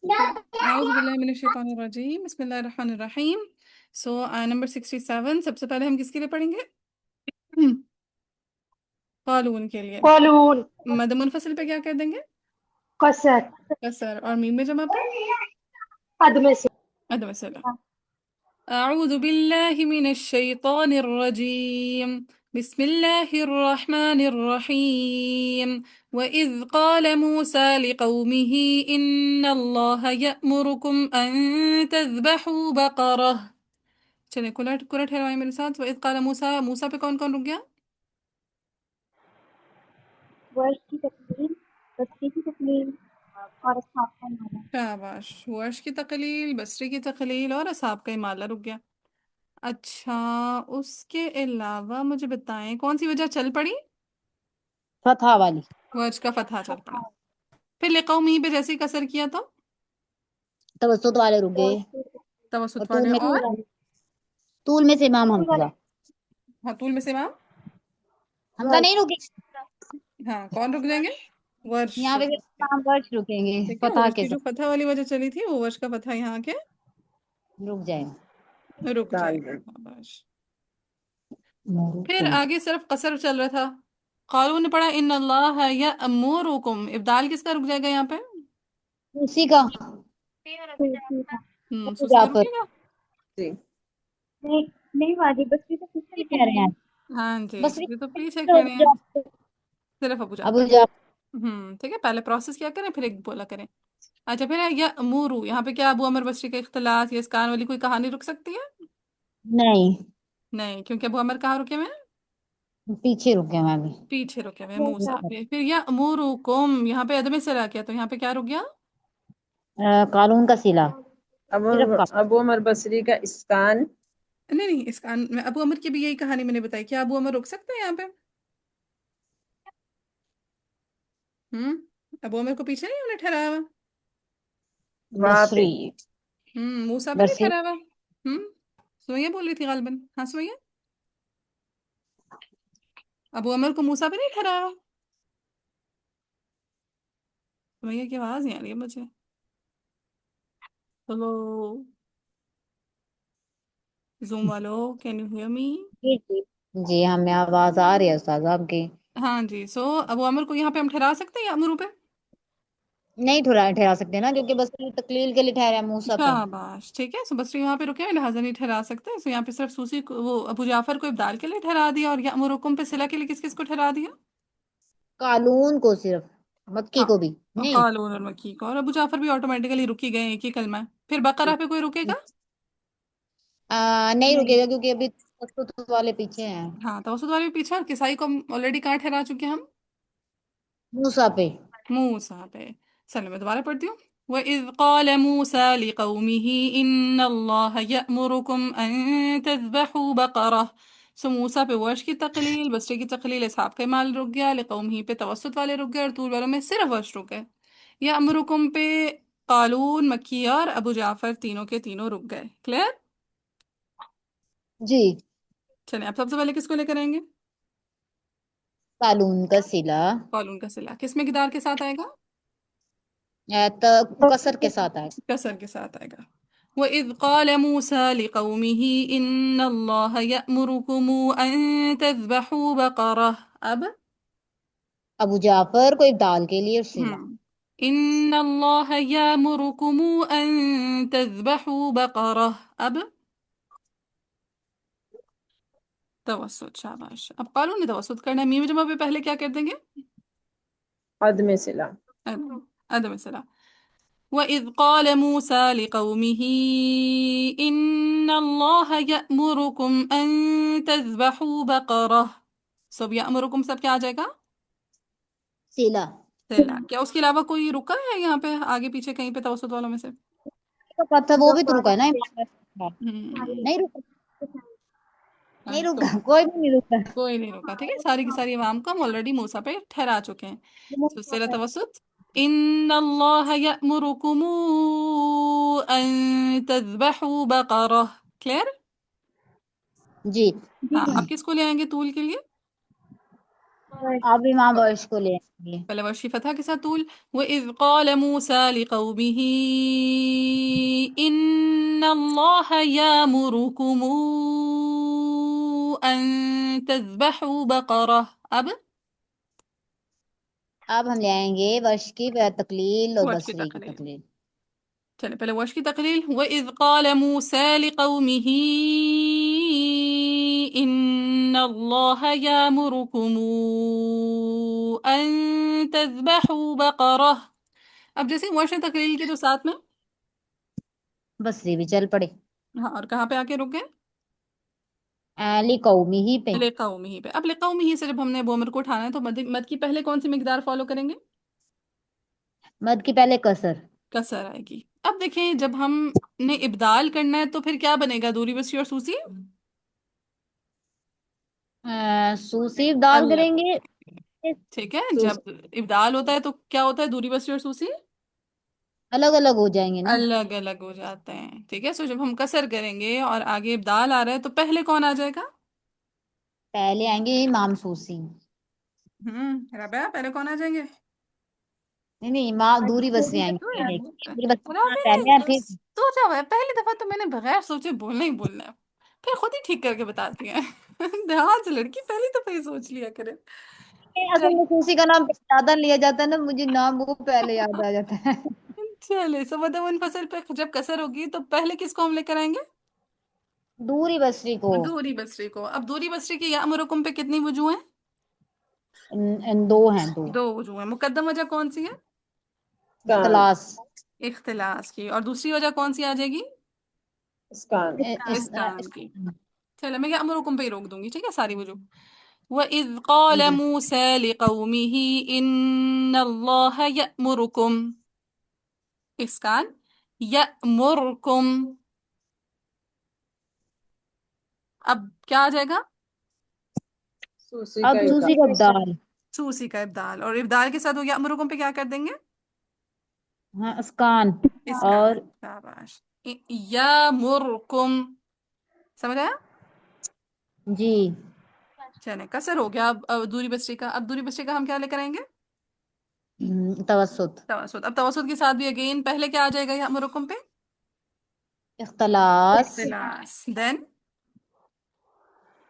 اعوذ باللہ من الشیطان الرجیم بسم اللہ الرحمن الرحیم سو نمبر 67 سب سے پہلے ہم کس کے لیے پڑھیں گے؟ قالون کے لیے. قولون مد منفصل پہ کیا کر دیں گے؟ قصر کسر. اور میم میں جمع پہ عدم سے عدم صلہ. اعوذ باللہ من الشیطان الرجیم بسم اللہ الرحمن الرحیم وَإِذْ قَالَ مُوسَى لِقَوْمِهِ إِنَّ اللَّهَ يَأْمُرُكُمْ أَن تَذْبَحُوا بَقَرَةً. چلیں کلٹ ٹھہرائیں میرے ساتھ. وَإِذْ قَالَ مُوسَى. موسیٰ پہ کون کون رک گیا؟ ورش کی تکمیل، بستی کی تکمیل اور اصحاب کا نام۔ شاباش. ورش کی تقلیل، بصری کی تقلیل اور اصحاب کا امالہ رک گیا. اچھا اس کے علاوہ مجھے بتائیں کون سی وجہ چل پڑی؟ فتح والی ورش کا فتحہ چل پڑا. پھر لقومی پہ جیسے ہی کسر کیا تو توسط والے رک گئے اور توسط والے اور طول میں سے امام حمزہ طول میں سے امام حمزہ نہیں رکے. ہاں کون رک جائیں گے؟ ورش یہاں پہ امام ورش رکیں گے ٹھیک ہے. فتح ورش کے کی جو فتح والی وجہ چلی تھی وہ ورش کا فتح یہاں کے ساتھ رک جائیں. رک جائے گا. شاباش. پھر آگے صرف قصر چل رہا تھا. قالون نے پڑھا ان اللہ یأمرکم. ابدال کس کا رک جائے گا یہاں پہ؟ اسی کا سوسی کا رکے گا. نہیں واجب بستی تو کچھ نہیں کہہ رہے ہیں. ہاں جی بس یہ تو پیچھے کھڑے ہیں صرف ابو ابو جعفر. جعفر ٹھیک ہے پہلے پروسیس کیا کریں پھر ایک بولا کریں. اچھا پھر ہے یأمرو. یہاں پہ کیا ابو عمر بصری کا اختلاط یا اسکان والی کوئی کہانی رک سکتی ہے؟ نہیں نہیں کیونکہ ابو عمر کہاں رکے ہوئے ہیں؟ پیچھے رکے میں بھی. پیچھے رکے ہوئے ہیں موسیٰ پہ. پھر یأمرکم یہاں پہ عدم صلہ کیا تو یہاں پہ کیا رک گیا؟ قانون کا صلہ صرف ابو عمر بصری کا اسکان. نہیں اسکان میں ابو عمر کی بھی یہی کہانی میں نے بتائی. کیا ابو عمر رک سکتے ہیں یہاں پہ؟ ابو عمر کو پیچھے نہیں انہیں ٹھہرایا ہوا؟ وہاں پہ بصری موسیٰ پہ نہیں بصری ٹھہرایا ہوا؟ سمیہ بول رہی تھی غالباً. ہاں سمیہ ابو عمر کو موسیٰ پہ نہیں ٹھہرایا ہوا؟ سمیہ کی آواز نہیں آ رہی ہے مجھے. ہلو زوم والو کین یو ہیئر می؟ جی ہمیں آواز آ رہی ہے استاد آپ کی. ہاں جی. سو ابو عمر کو یہاں پہ ہم ٹھہرا سکتے ہیں یا امرو پہ؟ نہیں ٹھہرا سکتے نا کیونکہ بصری تقلیل کے لیے ٹھہرا موسیٰ پہ. شاباش. ٹھیک ہے. سو بصری وہاں پہ رکے ہیں لہٰذا نہیں ٹھہرا سکتے. سو یہاں پہ صرف سوسی کو وہ ابو جعفر کو ابدال کے لیے ٹھہرا دیا. اور یأمرکم پہ صلہ کے لیے کس کس کو ٹھہرا دیا؟ قالون کو صرف مکی کو بھی نہیں. قالون اور مکی کو. اور ابو جعفر بھی آٹومیٹیکلی رکی گئے ایک ہی کلمہ ہے. پھر بقرہ پہ کوئی رکے گا؟ نہیں رکے گا کیونکہ ابھی توسط والے پیچھے ہیں. ہاں توسط والے بھی پیچھے. اور کسائی کو ہم آلریڈی کہاں ٹھہرا چکے ہیں ہم؟ موسیٰ پہ. موسیٰ پہ. چلو میں دوبارہ پڑھتی ہوں. وَإِذْ قَالَ مُوسَى لِقَوْمِهِ إِنَّ اللَّهَ يَأْمُرُكُمْ أَن تَذْبَحُوا بَقَرَةً. سو موسیٰ پہ ورش کی تقلیل، بصری کی تقلیل، اصحاب کا مال رک گیا. لقومہ پہ توسط والے رک گئے اور طول والوں میں صرف ورش رک گئے. یأمرکم پہ قالون، مکی اور ابو جعفر تینوں کے تینوں رک گئے. کلیئر؟ جی چلیں اب سب سے پہلے کس کو لے کر آئیں گے؟ قالون کا صلہ قالون کا صلہ. کس مقدار کے ساتھ آئے گا؟ کسر کے ساتھ آئے. کسر کے ساتھ آئے گا. وَإِذْ قَالَ مُوسَى لِقَوْمِهِ إِنَّ اللَّهَ يَأْمُرُكُمْ أَن تَذْبَحُوا بَقَرَةً. اب ابو جعفر کو ابدال کے لیے صلہ. إِنَّ اللَّهَ يَأْمُرُكُمْ أَن تَذْبَحُوا بَقَرَةً. اب توسط. شاباش. اب قالون نے توسط کرنا ہے. میم جمع پہ پہلے کیا کر دیں گے؟ عدم صلہ. عدم صلہ. وَإِذْ قَالَ مُوسَى لِقَوْمِهِ إِنَّ اللَّهَ يَأْمُرُكُمْ أَن تَذْبَحُوا بَقَرَةً. سب یأمرکم سب کیا آ جائے گا؟ صلہ. کیا اس کے علاوہ کوئی رکا ہے یہاں پہ آگے پیچھے کہیں پہ توسط والوں میں سے؟ پتہ وہ بھی تو رکا ہے نا. نہیں رکا نہیں تو رکا کوئی بھی نہیں رکا. کوئی نہیں رکا. ٹھیک ہے. ساری کی ساری عوام کو ہم آلریڈی موسیٰ پہ ٹھہرا چکے ہیں. تو صلہ توسط. ان اللہ یأمرکم ان تذبحوا بقرہ. کلیئر؟ جی ہاں اب کس کو لے آئیں گے طول کے لیے؟ اب امام ورش کو لے آئیں گے. پہلے ورش کی فتح کے ساتھ طول. وَإِذْ قَالَ مُوسَى لِقَوْمِهِ إِنَّ اللَّهَ يَأْمُرُكُمْ أَن تَذْبَحُوا بَقَرَةً. اب ہم لے آئیں گے ورش کی تقلیل اور ورش کی بصری کی تقلیل. تقلیل. چلے پہلے ورش کی تقلیل. وَإِذْ قَالَ مُوسَى لِقَوْمِهِ إِنَّ اللَّهَ يَأْمُرُكُمْ أَن تَذْبَحُوا بَقَرَةً. اب جیسے ورش نے تقلیل کی تو ساتھ میں بصری بھی چل پڑے. ہاں، اور کہاں پہ آ کے رک گئے؟ قومی ہی پہ. لِقَوْمِهِ پہ. اب لِقَوْمِهِ سے جب ہم نے بومر کو اٹھانا ہے تو مد کی پہلے کون سی مقدار فالو کریں گے؟ مد کی پہلے کسر. کسر آئے گی. اب دیکھیں جب ہم نے ابدال کرنا ہے تو پھر کیا بنے گا؟ دوری بسری اور سوسی سوسی دال الگ. کریں گے. ٹھیک ہے، جب سوسی ابدال ہوتا ہے تو کیا ہوتا ہے؟ دوری بسری اور سوسی الگ الگ ہو جائیں گے نا. الگ الگ ہو جاتے ہیں. ٹھیک ہے، سو جب ہم کسر کریں گے اور آگے ابدال آ رہا ہے تو پہلے کون آ جائے گا؟ پہلے آئیں گے امام سوسی. رابعہ پہلے کون آ جائیں گے؟ نہیں نہیں امام دوری بصری آئیں گے تو پہلے. یار دوری بصری پہلے ہے رابعہ پھر. سوچا ہوا ہے، پہلی دفعہ تو میں نے بغیر سوچے بولنا ہی بولنا ہے، پھر خود ہی ٹھیک کر کے بتاتی ہیں. دھیان سے لڑکی پہلی دفعہ ہی سوچ لیا کرے. اصل میں سوسی کا نام زیادہ لیا جاتا ہے نا، مجھے نام وہ پہلے یاد آ جاتا ہے. چلے سبد منفصل پہ جب کسر ہوگی تو پہلے کس کو ہم لے کر آئیں گے؟ دوری بصری کو. دوری بصری کو. اب دوری بصری کی یامرکم پہ کتنی وجوہ ہیں؟ دو ہیں دو. دو وجوہ ہیں. مقدم وجہ کون سی ہے؟ اسکان. اختلاس. اختلاس کی. اور دوسری وجہ کون سی آ جائے گی؟ اسکان. اسکان کی. چلے میں یامرکم پہ ہی روک دوں گی، ٹھیک ہے، ساری وجوہ. وَإِذْ قَالَ مُوسَى لِقَوْمِهِ إِنَّ اللَّهَ يَأْمُرُكُمْ. اسکان یأمرکم. اب کیا آ جائے گا؟ سوسی اب کا سوسی ابدال. کا ابدال. سوسی کا ابدال. اور ابدال کے ساتھ وہ یأمرکم پہ کیا کر دیں گے؟ ہاں اسکان. اور اسکان. شاباش. یامرکم. سمجھ آیا؟ جی چلیں کسر ہو گیا. اب دوری بسری کا. اب دوری بسری کا ہم کیا لے کر آئیں گے؟ توسط. توسط. اب توسط کے ساتھ بھی اگین پہلے کیا آ جائے گا یامرکم پہ؟ اختلاس. اختلاس. دین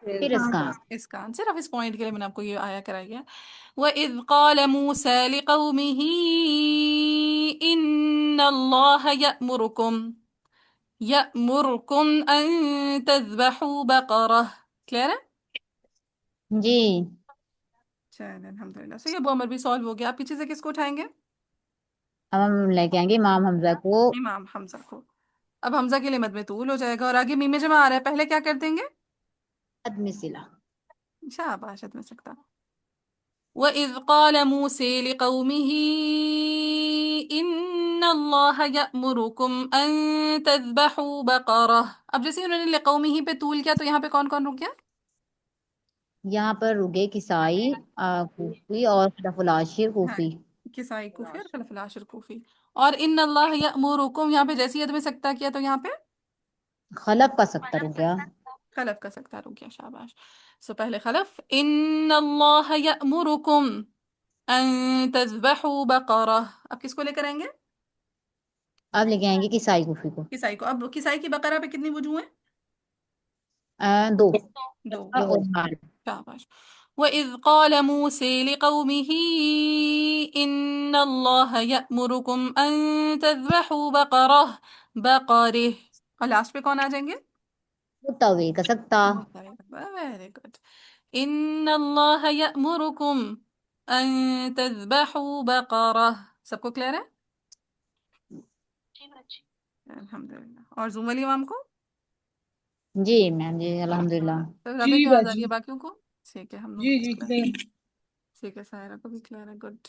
پھر اسکان. اسکان. صرف اس پوائنٹ کے لیے میں نے آپ کو یہ آیا کرائی ہے. وَإِذْ قَالَ مُوسَى لِقَوْمِهِ إِنَّ اللَّهَ يَأْمُرُكُمْ أَن تَذْبَحُوا بَقَرَةً. کلیئر ہے؟ جی چلیں الحمدللہ. سو یہ بومر بھی سالو ہو گیا. آپ پیچھے سے کس کو اٹھائیں گے؟ اب ہم لے کے آئیں گے امام حمزہ کو. امام حمزہ کو. اب حمزہ کے لیے مد میں طول ہو جائے گا اور آگے میم جمع آ رہا ہے، پہلے کیا کر دیں گے؟ عدم صلہ. شاباش میں سکتا. وَإِذْ قَالَ مُوسَى لِقَوْمِهِ إِنَّ اللَّهَ يَأْمُرُكُمْ أَن تَذْبَحُوا بَقَرَةً. اب جیسے انہوں نے لِقَوْمِهِ پہ طول کیا تو یہاں پہ کون کون رک گیا؟ یہاں پر رکے کسائی کوفی اور خلف العاشر ہاں، کوفی. کسائی کوفی اور خلف العاشر کوفی. اور ان اللہ یأمرکم یہاں پہ جیسی عد میں سکتا کیا تو یہاں پہ خلف کا سکتا رک گیا. خلف کا سکتا رک گیا. شاباش. سو پہلے خلف. ان اللہ یأمرکم ان تذبحوا بقرہ. اب کس کو لے کر آئیں گے؟ اب لے کے آئیں گے کسائی کوفی کو. کسائی کو. اب کسائی کی بقرہ پہ کتنی وجوہ ہیں؟ دو. دو. اور مال. شاباش. وَإِذْ قَالَ مُوسَى لِقَوْمِهِ إِنَّ اللَّهَ يَأْمُرُكُمْ أَن تَذْبَحُوا بَقَرَةً. اور لاسٹ پہ کون آ جائیں گے؟ طویل کا سکتا. Very good. ان اللہ یأمرکم ان تذبحوا بقرہ. سب کو کلیئر ہے؟ الحمدللہ. اور زوم علی امام کو جی میم جی الحمدللہ. رابع کی آواز آ رہی ہے باقیوں کو؟ ٹھیک ہے. ہم لوگ ٹھیک ہے. سائرہ کو بھی کلیئر ہے. گڈ.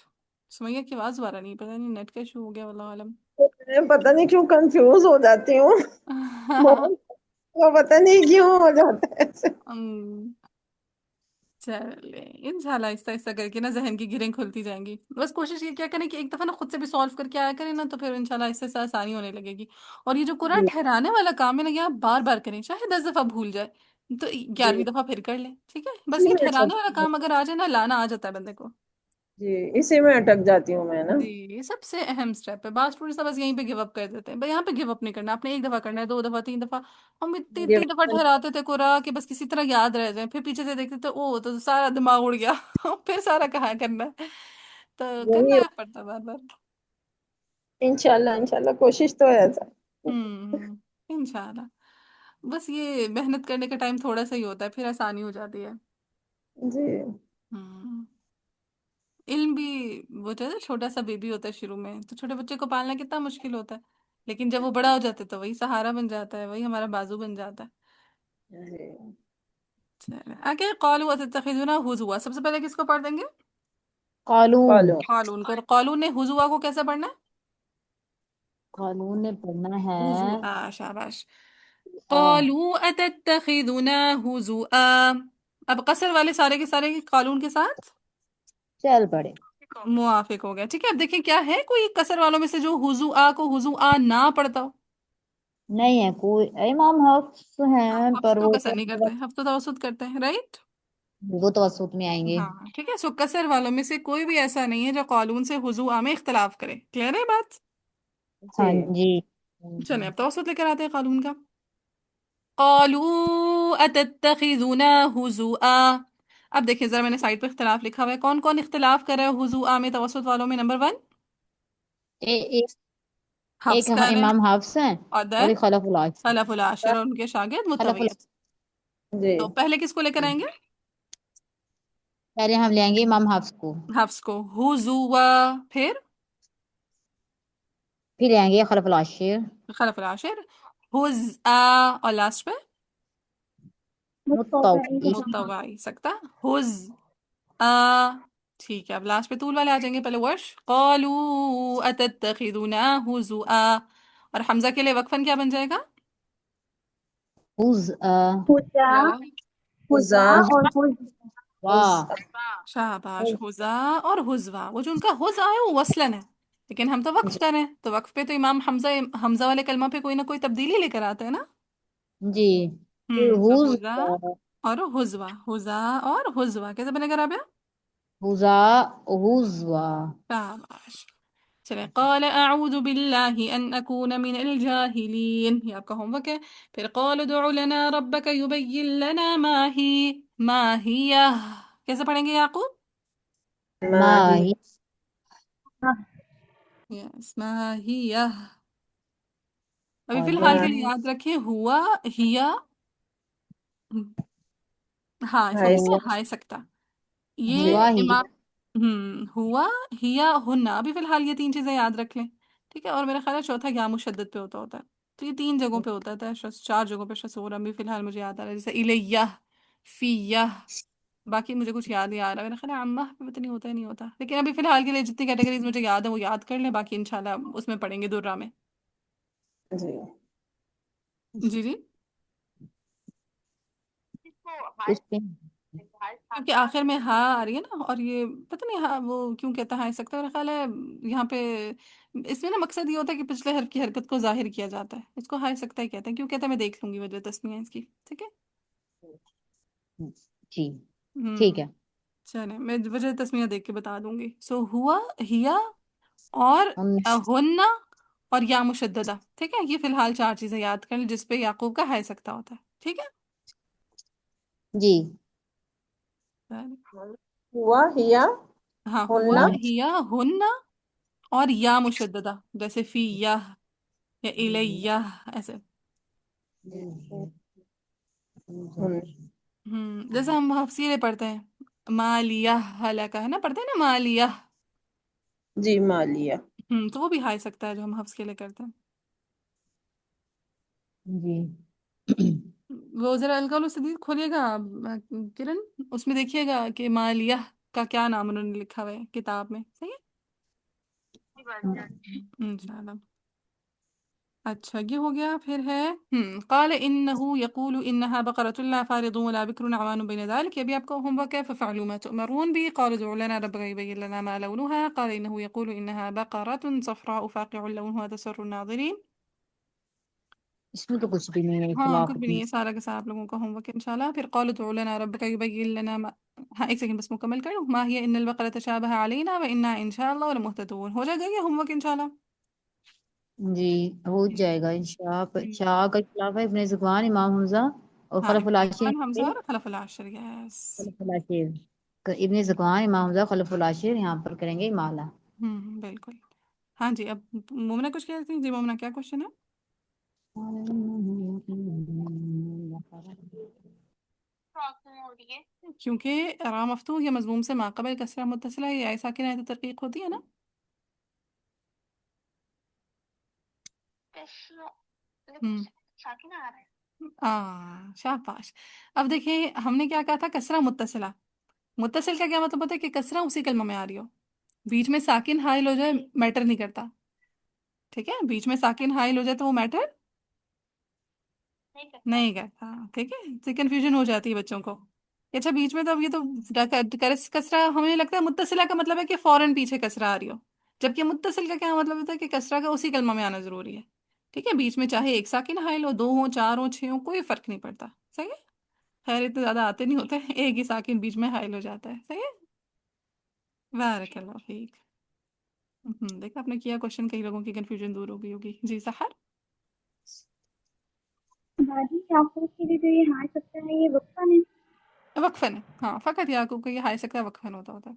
سمیہ کی آواز دوبارہ نہیں، پتہ نہیں نیٹ کا ایشو ہو گیا واللہ عالم. میں پتہ نہیں کیوں کنفیوز ہو جاتی ہوں. وہ پتہ نہیں کیوں ہو جاتا ہے ایسے. چلے انشاءاللہ آہستہ آہستہ کر کے نا ذہن کی گرہیں کھلتی جائیں گی. بس کوشش یہ کیا کریں کہ ایک دفعہ نا خود سے بھی سالو کر کے آیا کریں نا تو پھر انشاءاللہ آہستہ آہستہ آسانی ہونے لگے گی. اور یہ جو قرآن ٹھہرانے والا کام ہے نا یہ آپ بار بار کریں چاہے 10 دفعہ بھول جائے، تو جی 11ویں دفعہ پھر کر لیں، ٹھیک ہے، بس اسی یہ میں ٹھہرانے والا اٹک کام اگر آ جائے نا، لانا آ جاتا ہے بندے کو۔ جی اسی میں اٹک جاتی ہوں میں نا۔ جی یہ سب سے اہم سٹیپ ہے، بعض اسٹوڈنٹس بس یہیں پہ گیو اپ کر دیتے ہیں، بھائی یہاں پہ گیو اپ نہیں کرنا، آپ نے ایک دفعہ کرنا ہے، 2 دفعہ، 3 دفعہ، ہم اتنی اتنی دفعہ ٹھہراتے تھے قرآن کہ بس کسی طرح یاد رہ جائیں، پھر پیچھے سے دیکھتے تھے او تو سارا دماغ اڑ گیا پھر سارا کہاں کرنا ہے، تو وہی کرنا پڑتا ہے بار بار۔ انشاءاللہ کوشش تو ہے ایسا۔ انشاءاللہ، بس یہ محنت کرنے کا ٹائم تھوڑا سا ہی ہوتا ہے، پھر آسانی ہو جاتی ہے۔ جی ہوں علم بھی، وہ جو ہے نا چھوٹا سا بیبی ہوتا ہے شروع میں، تو چھوٹے بچے کو پالنا کتنا مشکل ہوتا ہے، لیکن جب وہ بڑا ہو جاتا ہے تو وہی سہارا بن جاتا ہے، وہی ہمارا بازو بن جاتا ہے۔ جی چلیں آگے، قالوا اتتخذنا ہزوا، سب سے پہلے کس کو پڑھ دیں گے؟ قالون، فالو قالون کو۔ قالون نے ہزوا کو کیسے پڑھنا ہے؟ قالون نے پڑھنا ہے ہزوا، شاباش۔ آ قالوا اتتخذنا ہزوا، اب قصر والے سارے کے سارے قالون کے ساتھ چل پڑے، موافق ہو گیا، ٹھیک ہے۔ اب دیکھیں کیا ہے کوئی قصر والوں میں سے جو ہزوا کو ہزوا نہ پڑھتا ہو؟ نہیں ہے کوئی، امام حفص ہاں، ہیں حفظ پر تو وہ قصر نہیں کرتے، حفظ تو توسط کرتے ہیں، رائٹ؟ وہ توسط میں آئیں گے۔ ہاں ٹھیک ہے، سو قصر والوں میں سے کوئی بھی ایسا نہیں ہے جو قالون سے ہزوا میں اختلاف کرے، کلیئر ہے بات؟ ہاں جی جی، چلیں اب توسط لے کر آتے ہیں قالون کا۔ قالوا اتتخذنا ہزوا، اب دیکھیں ذرا میں نے سائڈ پہ اختلاف لکھا ہوا ہے، کون کون اختلاف کر رہا ہے ہزوا میں توسط والوں میں؟ نمبر 1 ایک ایک حفظ کر رہے ہیں، امام حفص ہیں اور اور دین ایک خلف العاشر، خلف العاشر اور ان کے شاگرد خلف متویت۔ العاشر جی تو پہلے کس کو لے کر آئیں گے؟ پہلے ہم لیں گے امام حفص کو، حفظ کو، ہزوا، پھر پھر لیں گے خلف العاشر، خلف العاشر، حزآ، اور لاسٹ پہ متوی، متوائی سکتا، حز ٹھیک ہے۔ اب لاسٹ پہ طول والے آ جائیں گے، پہلے ورش قالوا اتتخذنا ہزوا، اور حمزہ کے لیے وقفاً کیا بن جائے گا؟ حز خدا ذرا خزا خدا اور خود واہ، شاباش، حزا اور حزوا، وہ جو ان کا حزا ہے وہ وصلن ہے، لیکن ہم تو وقف کر رہے ہیں، تو وقف پہ تو امام حمزہ والے کلمہ پہ کوئی نہ کوئی تبدیلی لے کر آتا ہے نا۔ جی، پھر تو حز حزا اور حزوا، حزا اور حزوا کیسے بنے گا رابعہ؟ حزا حزوا، شاباش، چلے قال اعوذ باللہ ان اکون من الجاہلین، یہ آپ کا ہوم ورک ہے۔ پھر قال ادع لنا ربک یبین لنا ما ہی، کیسے پڑھیں گے یعقوب؟ ما ماہی ہی، یس ما ہی، ابھی فی الحال قالوا کے لیے یاد رکھیں ہوا، ہیا، ہاں اس کو کہتے ہوا ہیں ہائے سکتا، یہ ہوا ہی، امام ہوا، ہیا، ہننا، ابھی فی الحال یہ 3 چیزیں یاد رکھ لیں، ٹھیک ہے، اور میرا خیال ہے چوتھا یا مشدد پہ ہوتا ہے، تو یہ 3 جگہوں پہ ہوتا ہے، 4 جگہوں پہ شسور، ابھی فی الحال مجھے یاد آ رہا ہے، جیسے الیہ، فیہ، باقی مجھے کچھ یاد نہیں آ رہا، میرا خیال ہے عامہ پہ پتہ نہیں ہوتا ہے نہیں ہوتا، لیکن ابھی فی الحال کے لیے جتنی کیٹیگریز مجھے یاد ہے وہ یاد کر لیں، باقی انشاءاللہ اس میں پڑھیں گے درہ میں۔ جی جی جی، اس پہ کیونکہ آخر میں ہاں آ رہی ہے نا، اور یہ پتہ نہیں ہاں وہ کیوں کہتا ہے ہائے سکتا ہے، میرا خیال ہے یہاں پہ اس میں نا مقصد یہ ہوتا ہے کہ پچھلے حرف کی حرکت کو ظاہر کیا جاتا ہے، اس کو ہائے سکتا ہی کہتے ہیں، کیوں کہتے ہیں میں دیکھ لوں گی وجہ تسمیہ اس کی، ٹھیک ہے۔ جی، ہوں ٹھیک ہے، چلیں میں وجہ تسمیہ دیکھ کے بتا دوں گی، سو ہوا، ہیا، اور ہم ہننا، اور یا مشددہ، ٹھیک ہے، یہ فی الحال 4 چیزیں یاد کر لیں جس پہ یعقوب کا ہائے سکتا ہوتا ہے، ٹھیک ہے۔ جی، ہوا ہیا ہاں ہوا، ہننا ہیا، ہننا، اور یا مشددہ، جیسے فی یا الیہ، ایسے۔ جیسے ہم حفصیلے پڑھتے ہیں، مالیہ ہلاکہ ہے نا، پڑھتے ہیں نا مالیہ، جی مالیہ تو وہ بھی ہائے سکتا ہے جو ہم حفظ کے لیے کرتے ہیں۔ جی، وہ ذرا القول الصدید کھولیے گا کرن، اس میں دیکھیے گا کہ مالیہ کا کیا نام انہوں نے لکھا ہوا ہے کتاب میں، صحیح ہے انشاءاللہ۔ اچھا یہ ہو گیا، پھر ہے قال انه يقول انها بقرة لا فارض ولا بكر عوان بين ذلك، یہ بھی آپ کو ہوم ورک ہے، ففعلوا ما تؤمرون بھی، قال ادع لنا ربك يبين لنا ما لونها، قال انه يقول انها بقرة صفراء فاقع لونها تسر الناظرين، اس میں تو کچھ بھی نہیں ہے ہاں اختلاف کچھ بھی اتنی. نہیں ہے، سارا کا سارا آپ لوگوں کا ہوم ورک انشاءاللہ. پھر قالوا ادع لنا ربك يبين لنا ما... ہاں ایک سیکنڈ بس مکمل کر لوں. ما هي ان البقرة تشابه علينا وإنا ان شاء الله لمهتدون. ہو جائے گا یہ ہوم ورک انشاءاللہ. جی ہو جی جائے گا انشاء جی. شاہ کا اختلاف ہے ابن زبان امام حمزہ اور ہاں خلف ابن العاشر. زکوان حمزہ اور خلف العاشر. یس. خلف العاشر ابن زبان امام حمزہ خلف العاشر یہاں پر کریں گے مالا. بالکل. ہاں جی اب مومنہ کچھ کہہ رہی تھی. جی مومنہ کیا کوشچن ہے؟ کیونکہ را مفتوح یا مضموم سے ماقبل کسرہ متصلہ یا ایسا ساکنہ تو ترقیق ہوتی ہے نا. شاباش. اب دیکھیں ہم نے کیا کہا تھا، کسرہ متصلہ. متصل کا کیا مطلب ہوتا ہے کہ کسرہ اسی کلمہ میں آ رہی ہو، بیچ میں ساکن حائل ہو جائے میٹر نہیں کرتا. ٹھیک ہے، بیچ میں ساکن حائل ہو جائے تو وہ میٹر نہیں کرتا. ٹھیک ہے، تو کنفیوژن ہو جاتی ہے بچوں کو. اچھا بیچ میں تو اب یہ تو کسرہ ہمیں لگتا ہے متصلہ کا مطلب ہے کہ فوراً پیچھے کسرہ آ رہی ہو، جبکہ متصل کا کیا مطلب ہوتا ہے کہ کسرہ کا اسی کلمہ میں آنا ضروری ہے. ٹھیک ہے، بیچ میں چاہے ایک ساکن حائل ہو، 2 ہوں 4 ہوں 6 ہوں کوئی فرق نہیں پڑتا. صحیح ہے. خیر اتنے زیادہ آتے نہیں ہوتے، ایک ہی ساکن بیچ میں حائل ہو جاتا ہے. صحیح ہے. بارک اللہ فیک. دیکھا آپ نے کیا کوشچن، کئی لوگوں کی کنفیوژن دور ہو گئی ہوگی. جی سحر. باجی آپ لوگ کے لیے جو یہ ہار سکتا ہے یہ وقفہ ہے. وقفن ہے، ہاں فقط یعقوب کا یہ ہائے سکتا وقفن ہوتا ہے.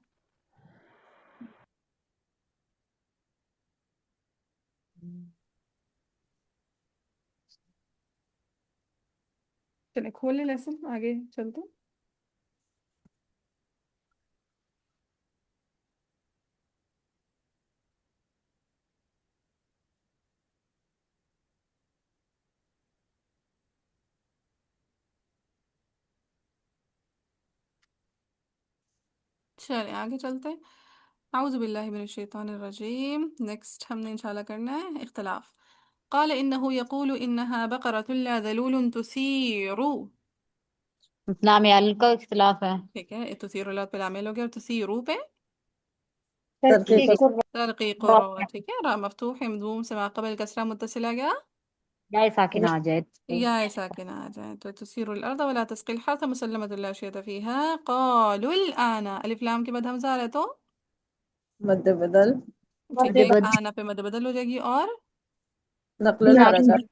چلے کھول لیں لیسن، آگے چلتے ہیں. چلیں آگے چلتے ہیں. اعوذ باللہ من الشیطان الرجیم. نیکسٹ ہم نے انشاءاللہ کرنا ہے اختلاف. قال انه يقول انها بقرة لا ذلول تثير. نام ال کا اختلاف ہے. ٹھیک ہے، تثیر اللہ پہ لامل ہو گیا، اور تثیرو پہ ترقی کو ترقیق و رو. ٹھیک ہے، را مفتوح ہے مضموم سے ماقبل کسرہ متصل آ گیا یا ساکن آ جائے تو یا ساکن آ جائے تو تثیر الارض ولا تسقي الحرث مسلمة لا شيء فيها. قالوا الآن الف لام کے بعد حمزہ آ رہا ہے تو مد بدل ٹھیک ہے، آنا پہ مد بدل ہو جائے گی. اور نقل الحرکات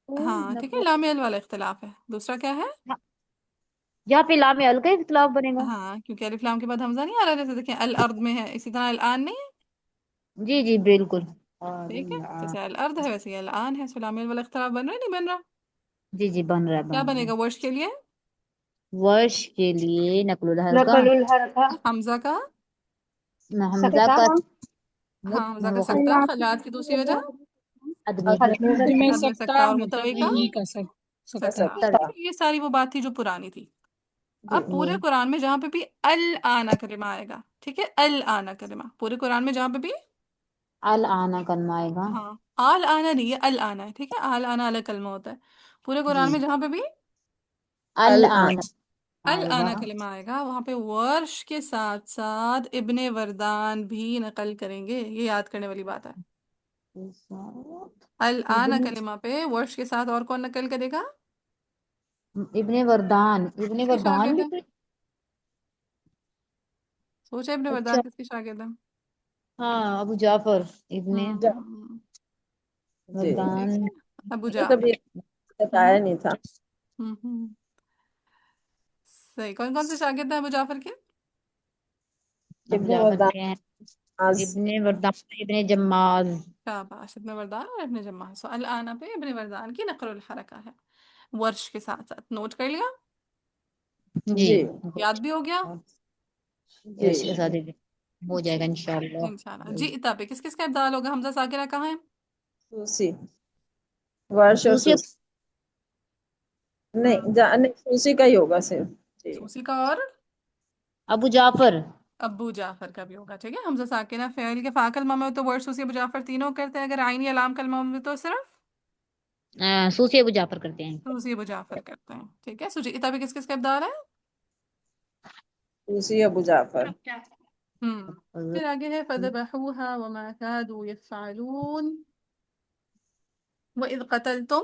ہاں ٹھیک ہے، لام ال والا اختلاف ہے. دوسرا کیا ہے؟ یہاں پہ لام ال کا اختلاف بنے گا. ہاں کیونکہ الف لام کے بعد حمزہ نہیں آ رہا، جیسے دیکھیں الارض میں ہے، اسی طرح الان نہیں ہے. جی جی بالکل. ٹھیک ہے، جیسے الارض ہے ویسے ہی الان ہے. سو لام ال والا اختلاف بن رہا ہے نہیں بن رہا؟ جی جی بن رہا ہے کیا بن رہا بنے ہے. گا ورش کے لیے؟ ورش کے لیے نقل الحرکہ حمزہ کا حمزہ کا ہاں حمزہ کا سکتہ. خلات کی دوسری وجہ ادمی میں سکتہ اور متوئی کا سکتہ. سکتا ٹھیک ہے، یہ ساری وہ بات تھی جو پرانی تھی. جی اب پورے قرآن میں جہاں پہ بھی الآن کلمہ آئے گا، ٹھیک ہے، الآن کلمہ پورے قرآن میں جہاں پہ بھی الآن کلمہ آئے گا. ہاں آل آنا نہیں ہے الآن ہے. ٹھیک ہے، آل آنا الگ کلمہ ہوتا ہے. پورے قرآن جی میں جہاں پہ بھی الآن آئے گا. الآن کلمہ آئے گا وہاں پہ ورش کے ساتھ ساتھ ابن وردان بھی نقل کریں گے. یہ یاد کرنے والی بات ہے. الآن کلمہ پہ ورش کے ساتھ اور کون نقل کرے گا؟ ابن وردان. ابن کس کے وردان شاگرد بھی ہے؟ سوچا ابن اچھا وردان کس کے شاگرد ہے؟ ہاں ابو جعفر ابن ہوں جی وردان. ٹھیک ہے، ابو یہ کبھی جعفر. ہوں بتایا نہیں تھا. ہوں صحیح. کون کون سے شاگرد ہیں ابو جعفر کے؟ ابو ابن جعفر وردان کے ہیں آز ابن وردان ابن جماز. شاباش. ابن وردان اور ابن جمع. سو الآن پہ ابن وردان کی نقل الحرکہ ہے ورش کے ساتھ ساتھ. نوٹ کر لیا؟ جی جی یاد بھی ہو گیا؟ جی ورش کے ساتھ ہو جائے گا ٹھیک انشاءاللہ. انشاءاللہ. جی اتا پہ کس کس کا ابدال ہوگا؟ حمزہ ساکرہ کہاں ہے؟ سوسی ورش اور دوسری سوسی نہیں سوسی کا ہی ہوگا صرف. جی سوسی کا اور ابو جعفر. ابو جعفر کا بھی ہوگا. ٹھیک ہے، حمزہ ساکنہ فعل کے فا کلمہ میں ہو تو ورش سوسی ابو جعفر تینوں کرتے ہیں. اگر عین یا لام کلمہ میں تو صرف سوسی ابو جعفر کرتے ہیں. سوسی ابو جعفر کرتے ہیں. ٹھیک ہے، سوچی اتا پہ کس کس کا ابدال ہے؟ سوسی ابو جعفر. پھر آگے ہے فَذَبَحُوهَا وَمَا كَادُوا يَفْعَلُونَ. وَإِذْ قَتَلْتُمْ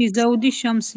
لزوج شمس.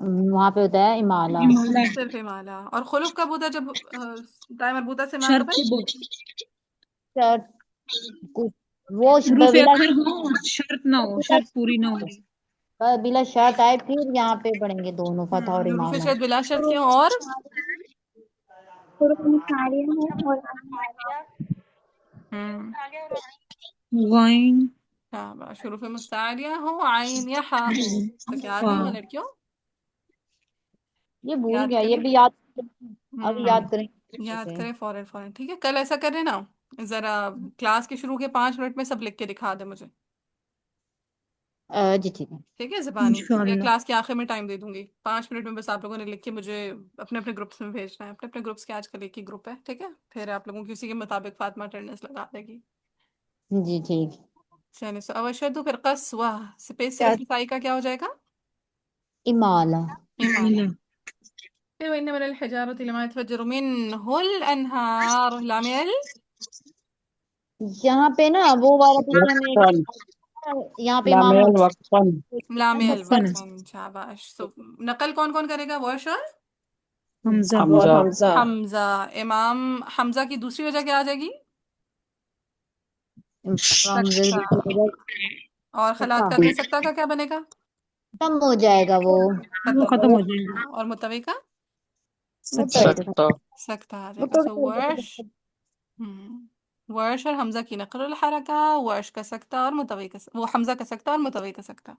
وہاں پہ ہوتا ہے امالہ. امالہ صرف امالہ. اور خلف کب ہوتا ہے؟ جب دائیں مربوطہ سے ماں شرط قبل. کے شرط وہ حروف بلا اخر ہو اور شرط نہ ہو، شرط پوری نہ ہو. بلا شرط آئے پھر یہاں پہ پڑھیں گے دونوں فتح اور حروف امالہ. شرط بلا شرط حروف کیوں؟ اور حروف مصاریہ ہوں اور وائن شاباش. حروف مستعاریہ ہو، عین یا ہاء ہو. تک یاد نہیں ہوا لڑکیوں؟ یہ بھول یاد گیا، یہ کریں. بھی یاد اب یاد کریں یاد گے. کریں فوراً فوراً. ٹھیک ہے، کل ایسا کریں نا، ذرا کلاس کے شروع کے 5 منٹ میں سب لکھ کے دکھا دیں مجھے. جی ٹھیک ہے. ٹھیک ہے زبانی. میں انشاءاللہ. کلاس کے آخر میں ٹائم دے دوں گی. 5 منٹ میں بس آپ لوگوں نے لکھ کے مجھے اپنے اپنے گروپس میں بھیجنا ہے. اپنے اپنے گروپس کے آج کل ایک ہی گروپ ہے. ٹھیک ہے، پھر آپ لوگوں کی اسی کے مطابق فاطمہ اٹینڈنس لگا دے گی. جی ٹھیک. چلے سو اوشدو، پھر قصوہ سپیس سے کیا؟ ارتقائی کا کیا ہو جائے گا؟ امالہ. امالہ. پھر وَإِنَّ مِنَ الْحِجَارَةِ لَمَا يَتَفَجَّرُ مِنْهُ الْأَنْهَارُ. لام ال یہاں پہ نا وہ والا پیچھے وقتاً ہمیں یہاں پہ امام لامل وقتاً لام ال وقفن وقفاً. شاباش. تو نقل کون کون کرے گا؟ ورش اور حمزہ. اور حمزہ حمزہ. حمزہ. امام حمزہ کی دوسری وجہ کیا آ جائے گی؟ حمزہ سکتہ. اور خلات کا سکتہ کا کیا بنے گا؟ ختم ہو جائے گا وہ وہ ختم. ختم ہو جائے گا. اور متوی کا متوجہ. سکتہ سکتہ آ جائے گا. سو ورش. ورش اور حمزہ کی نقل الحرکہ، ورش کا سکتہ اور متوی کا وہ حمزہ کا سکتہ اور متوی کا سکتہ.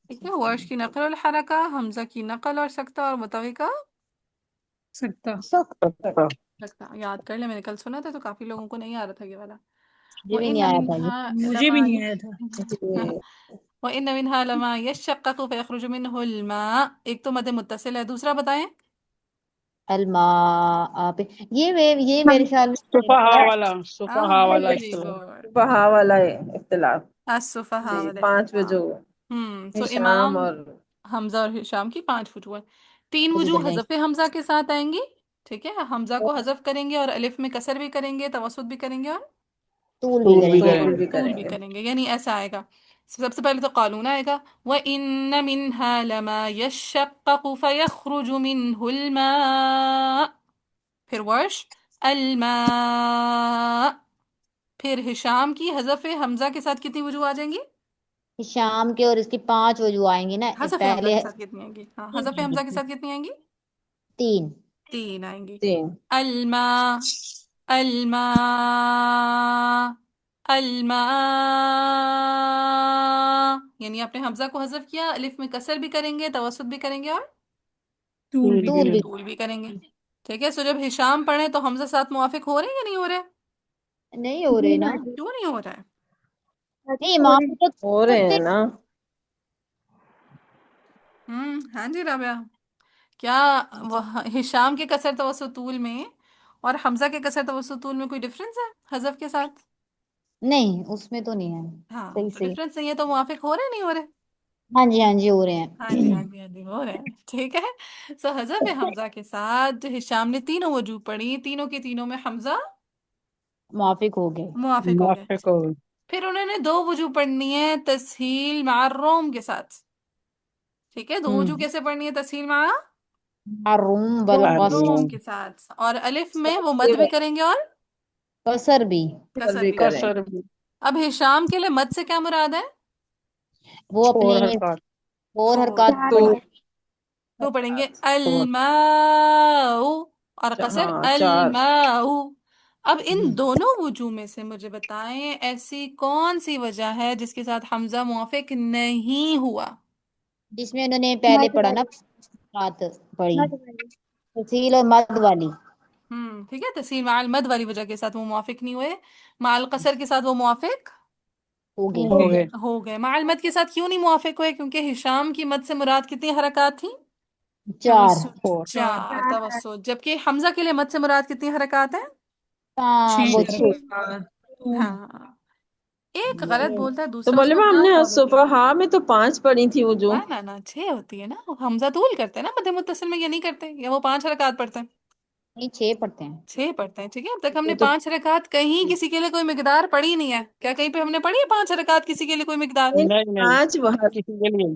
ٹھیک ہے، ورش کی نقل الحرکہ، حمزہ کی نقل اور سکتہ، اور متوی کا سکتا. سکتہ سکتہ. یاد کر لیں، میں نے کل سنا تھا تو کافی لوگوں کو نہیں آ رہا تھا یہ والا. مجھے بھی نہیں وَإِنَّ آیا تھا یہ. مِنْهَا مجھے بھی لَمَا نہیں آیا تھا. وَإِنَّ مِنْهَا لَمَا يَشَّقَّقُ فَيَخْرُجُ مِنْهُ الْمَاءُ. ایک تو مد متصل ہے، دوسرا بتائیں. الماء پہ یہ میرے خیال صفحہ میں والا صفحہ والا ویری اختلاف. گڈ. بہا والا اختلاف. الصفحاء جی، 5 والاختلاف. وجوہ. سو ہشام امام اور حمزہ اور ہشام کی 5 وجوہ ہیں. 3 مجھے وجوہ بن جائیں. حذف حمزہ کے ساتھ آئیں گی. ٹھیک ہے، حمزہ کو حذف کریں گے اور الف میں کسر بھی کریں گے، توسط بھی کریں گے اور طول بھی طول کریں بھی گے. کریں طول بھی طول کریں بھی گے. کریں گے. یعنی ایسا آئے گا. سب سے پہلے تو قانون آئے گا وَإِنَّ مِنْهَا لَمَا يَشَّقَّقُ فَيَخْرُجُ مِنْهُ الْمَاءُ. پھر ورش الماء. پھر ہشام کی حذف حمزہ کے ساتھ کتنی وجوہ آ جائیں گی؟ شام کے اور اس کی 5 وجوہ آئیں گی نا. حذف حمزہ پہلے کے ساتھ کتنی آئیں گی؟ ہاں، حذف حمزہ کے ساتھ کتنی آئیں گی؟ 3. 3 آئیں گی. 3. الماء الماء الماء. یعنی آپ نے حمزہ کو حذف کیا، الف میں کسر بھی کریں گے، توسط بھی کریں گے اور طول بھی طول بھی طول بھی کریں گے. ٹھیک ہے. سو جب ہشام پڑھیں تو حمزہ ساتھ موافق ہو رہے ہیں یا نہیں ہو رہے؟ نہیں ہو رہے نا. کیوں نہیں ہو رہا ہے؟ نہیں امام تو ہو رہے ہیں نا. ہاں جی رابعہ. کیا ہشام کے کسر توسط طول میں اور حمزہ کے کسر توسط طول میں کوئی ڈفرینس ہے حذف کے ساتھ؟ نہیں اس میں تو نہیں ہے. ہاں، صحیح تو صحیح. ڈفرینس نہیں ہے تو موافق ہو رہے ہیں نہیں ہو رہے؟ ہاں جی ہاں جی ہو رہے ہاں جی ہیں. ہاں جی ہاں جی ہو رہے ہیں. ٹھیک ہے. سو حذف حمزہ کے ساتھ جو ہشام نے تینوں وجوہ پڑھی، تینوں کے تینوں میں حمزہ موافق ہو گئے. موافق ہو گئے. موافق ہو. پھر انہوں نے 2 وجوہ پڑھنی ہے تسہیل مع الروم کے ساتھ. ٹھیک ہے، 2 وجوہ کیسے پڑھنی ہے تسہیل مع الروم والقصر. روم کے ساتھ. اور الف میں وہ مد بھی کریں گے اور قصر بھی. کسر بھی بھی کریں کریں. گے. کسر بھی. اب ہشام کے لیے مد سے کیا مراد ہے؟ وہ اپنی 4 حرکات. 4 حرکات 4 پڑھی. تو 2 پڑھیں گے 4 الماء اور قصر ہاں 4. الماء. اب ان دونوں وجوہ میں سے مجھے بتائیں ایسی کون سی وجہ ہے جس کے ساتھ حمزہ موافق نہیں ہوا؟ جس میں انہوں نے پہلے مد پڑھا نا والی بات پڑھی مد والی تفصیل اور مد والی. ٹھیک ہے. تسہیل مع المد والی وجہ کے ساتھ وہ موافق نہیں ہوئے. مع القصر کے ساتھ وہ موافق ہو گئے. ہو گئے. ہو گئے. مع المد کے ساتھ کیوں نہیں موافق ہوئے؟ کیونکہ ہشام کی مد سے مراد کتنی حرکات تھیں؟ 4. 4 4 توسط. جبکہ حمزہ کے لیے مد سے مراد کتنی حرکات ہیں؟ 6 وہ 6. حرکات. طول. ہاں. ایک غلط بولتا ہے تو دوسرا اس کو مولوی ہم نے کیا فالو کرے؟ صفحہ میں تو 5 پڑھی تھی وجوہ. نہ 6 ہوتی ہے نا. حمزہ طول کرتے ہیں نا مد متصل میں، یہ نہیں کرتے، یا وہ 5 حرکات پڑھتے ہیں؟ نہیں 6 پڑھتے ہیں. 6 پڑھتے ہیں. ٹھیک ہے. اب تک ہم نے وہ تو 5 حرکات کہیں کسی کے لیے کوئی مقدار پڑھی نہیں ہے. کیا کہیں پہ ہم نے پڑھی ہے 5 حرکات کسی کے لیے کوئی مقدار؟ نہیں نہیں 5 کسی کے لیے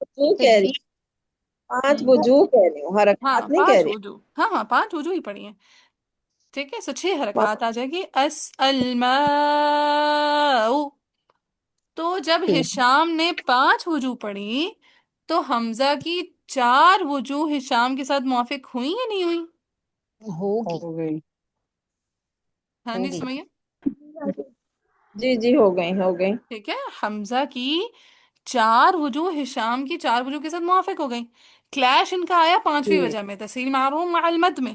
وضو کہہ رہی تجوید ہوں، 5 ہوں وضو کہہ رہی ہوں، ہاں حرکات نہیں کہہ 5 رہی وضو، ہاں ہاں 5 وضو ہی پڑھی ہیں، ٹھیک ہے، 6 حرکات آ ہوں۔ جائے گی الماء، تو جب ٹھیک ہشام نے 5 وضو پڑھی تو حمزہ کی 4 وضو ہشام کے ساتھ موافق ہوئی یا نہیں ہوئی؟ ہوگی ہو گئی۔ ہاں جی ہوگی سمائیے، جی جی ہو گئی ہو گئی۔ ٹھیک ہے، حمزہ کی 4 وجوہ ہشام کی 4 وجوہ کے ساتھ موافق ہو گئی، کلیش ان کا آیا 5ویں جی وجہ میں، تسہیل معروم مع المد میں،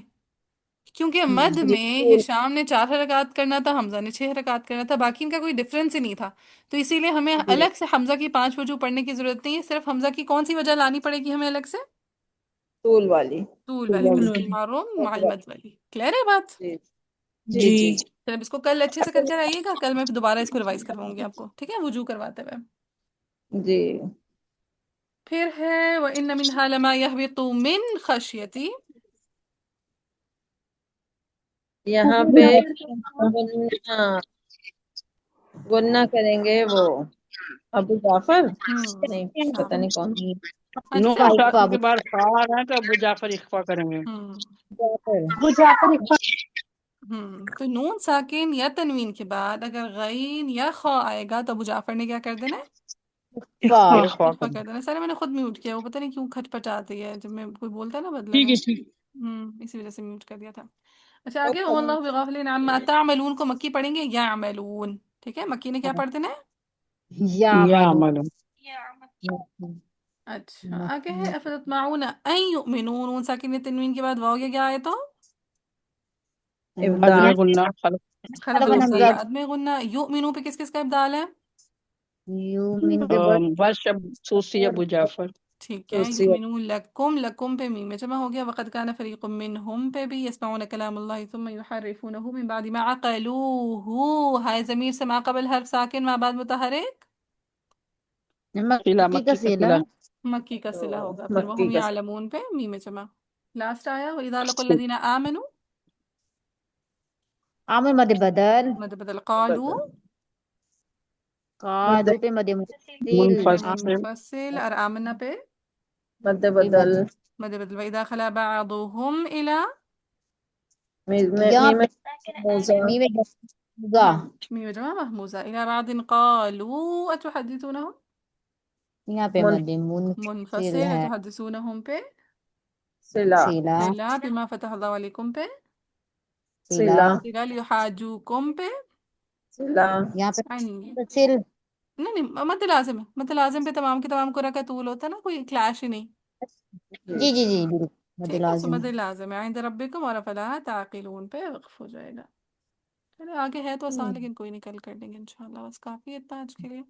کیونکہ مد ہوں جی میں ہشام نے 4 حرکات کرنا تھا، حمزہ نے 6 حرکات کرنا تھا، باقی ان کا کوئی ڈفرینس ہی نہیں تھا، تو اسی لیے ہمیں جی الگ سے حمزہ کی 5 وجوہ پڑھنے کی ضرورت نہیں ہے، صرف حمزہ کی کون سی وجہ لانی پڑے گی ہمیں الگ سے؟ طول والی۔ طول والی، طول تسہیل والی معروم مع المد والی، کلیئر ہے بات؟ جی جی جی جی چل اب اس کو کل اچھے سے کر کے آئیے گا، کل میں دوبارہ اس کو ریوائز کرواؤں گی آپ کو، ٹھیک ہے، وضو کرواتے ہوئے۔ جی۔ پھر ہے وَإِنَّ مِنْهَا لَمَا يَهْبِطُ مِنْ خَشْيَتِي، یہاں پہ غنہ غنہ کریں گے وہ ابو جعفر، نہیں ہاں پتہ نہیں کون اچھا، نون اخفا ساکن کے بعد خا آ رہا ہے تو ابو جعفر اخفا کریں گے۔ ہوں جعفر۔ تو نون ساکن یا تنوین کے بعد اگر غین یا خا آئے گا تو ابو جعفر نے کیا کر دینا ہے؟ اخفا اخفا اخفا کریں کر دینا ہے۔ سارے میں نے خود میوٹ کیا، وہ پتہ نہیں کیوں کھٹ پٹاتی ہے جب میں کوئی بولتا ہے نا بدلے ٹھیک میں، ہے ٹھیک اسی وجہ سے میوٹ کر دیا تھا۔ اچھا آگے واللہ بغافل عما تعملون کو مکی پڑھیں گے یعملون، ٹھیک ہے، مکی نے کیا پڑھ دینا ہے؟ یا یا ملو عمل اچھا آگے ہے افتطمعون ان یؤمنون، نون ساکن یا تنوین کے بعد واو یا کیا آئے تو بعد میں ابدال۔ غنہ خلق خلف خلق حمزہ حمزہ بعد میں غنہ، یؤمنون پہ کس کس کا ابدال ہے؟ یومن کے بعد ورش سوسی ابو جعفر۔ ٹھیک ہے، یؤمنون لکم، لکم پہ میم میں جمع ہو گیا، وقد کان فریق منہم پہ بھی یسمعون کلام اللہ ثم یحرفونہ من بعد ما عقلوہ، ہائے ضمیر سے ما قبل حرف ساکن ما بعد متحرک، قلعہ مکی کا مکی کا سیلا قلعہ۔ مکی کا صلہ ہوگا، پھر مکی وہم کا یعلمون پہ میم میں جمع، لاسٹ آیا وَإِذَا لَقُوا الَّذِينَ آمَنُوا، عامر مد بدل مد بدل قالوا، قادو پہ مد متصل مد منفصل منفصل، اور آمنہ پہ مد بدل۔ مد بدل، وَإِذَا خَلَا بَعْضُهُمْ إِلَى، یہاں میم پہ موزہ۔ میم گا ہاں میم جمع محموزہ، إِلَى بعض قالوا أتحدثونهم، یہاں پہ مد منفصل منفصل، ہے أتحدثونهم پہ صلہ سیلا صلہ، بما فتح اللہ علیکم پہ سیلا صلہ صلہ، ليحاجوكم پہ صلہ یہاں پہ عن، متصل نہیں نہیں مد لازم ہے، مد لازم پہ تمام کے تمام قرآ کا طول ہوتا ہے نا، کوئی کلیش ہی نہیں، جی جی جی بالکل مد ٹھیک ہے، سو لازم مد لازم ہے، عند ربکم اور فلا تعقلون پہ وقف ہو جائے گا۔ چلے آگے ہے تو آسان، لیکن کوئی نہیں، کل کر لیں گے انشاءاللہ، بس کافی ہے اتنا آج کے لیے۔